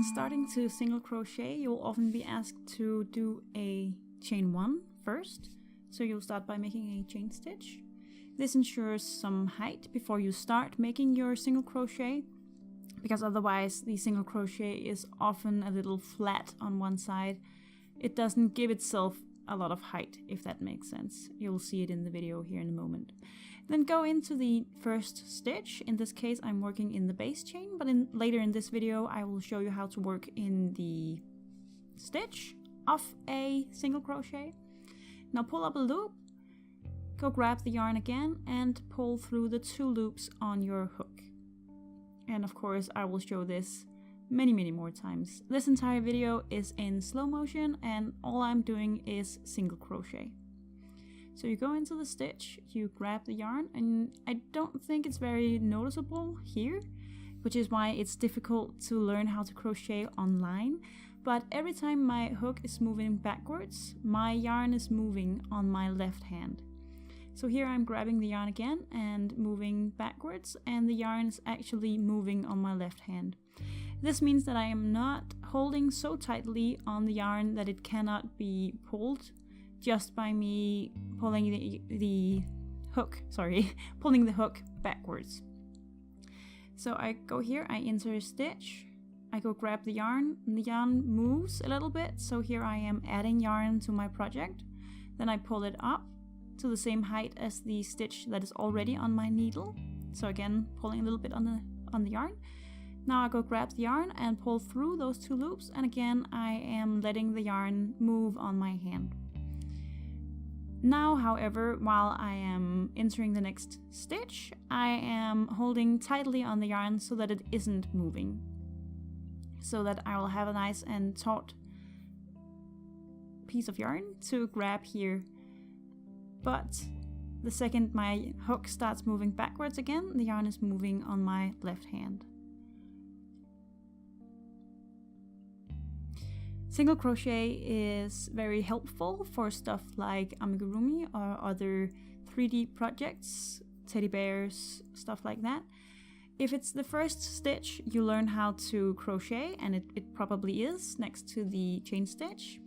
starting to single crochet, you'll often be asked to do a chain 1 first. So you'll start by making a chain stitch. This ensures some height before you start making your single crochet, because otherwise the single crochet is often a little flat on one side. It doesn't give itself a lot of height, if that makes sense. You'll see it in the video here in a moment. Then go into the first stitch. In this case I'm working in the base chain, but later in this video I will show you how to work in the stitch of a single crochet. Now pull up a loop, go grab the yarn again and pull through the 2 loops on your hook. And of course I will show this many more times. This entire video is in slow motion and all I'm doing is single crochet. So you go into the stitch, you grab the yarn, and I don't think it's very noticeable here, which is why it's difficult to learn how to crochet online. But every time my hook is moving backwards, my yarn is moving on my left hand. So here I'm grabbing the yarn again and moving backwards, and the yarn is actually moving on my left hand. This means that I am not holding so tightly on the yarn that it cannot be pulled just by me pulling the hook backwards. So I go here, I insert a stitch, I go grab the yarn, and the yarn moves a little bit, so here I am adding yarn to my project. Then I pull it up to the same height as the stitch that is already on my needle. So again, pulling a little bit on the yarn. Now I go grab the yarn and pull through those 2 loops, and again I am letting the yarn move on my hand. Now, however, while I am entering the next stitch, I am holding tightly on the yarn so that it isn't moving, so that I will have a nice and taut piece of yarn to grab here. But the second my hook starts moving backwards again, the yarn is moving on my left hand. Single crochet is very helpful for stuff like amigurumi or other 3D projects, teddy bears, stuff like that. If it's the first stitch you learn how to crochet, and it probably is next to the chain stitch,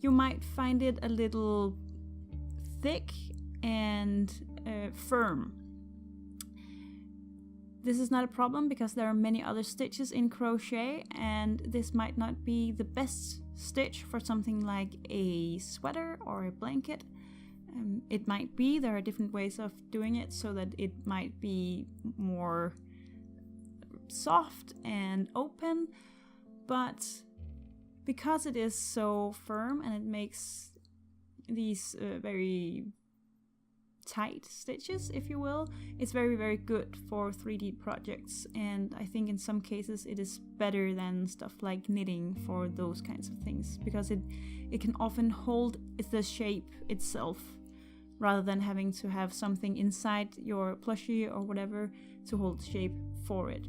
you might find it a little thick and firm. This is not a problem because there are many other stitches in crochet, and this might not be the best stitch for something like a sweater or a blanket. It might be, there are different ways of doing it so that it might be more soft and open, but because it is so firm and it makes these very tight stitches, if you will, it's very good for 3D projects, and I think in some cases it is better than stuff like knitting for those kinds of things, because it can often hold the shape itself rather than having to have something inside your plushie or whatever to hold shape for it.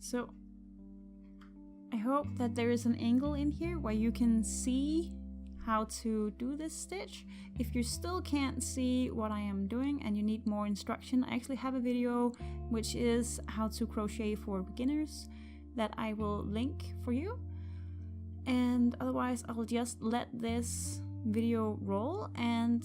So I hope that there is an angle in here where you can see how to do this stitch. If you still can't see what I am doing and you need more instruction, I actually have a video which is how to crochet for beginners that I will link for you. And otherwise I'll just let this video roll, and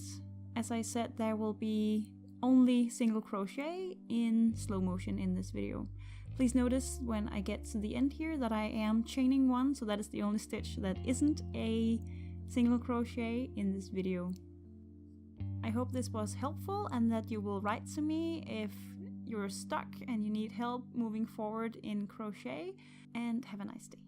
as I said, there will be only single crochet in slow motion in this video. Please notice when I get to the end here that I am chaining 1, so that is the only stitch that isn't a single crochet in this video. I hope this was helpful and that you will write to me if you're stuck and you need help moving forward in crochet, and have a nice day.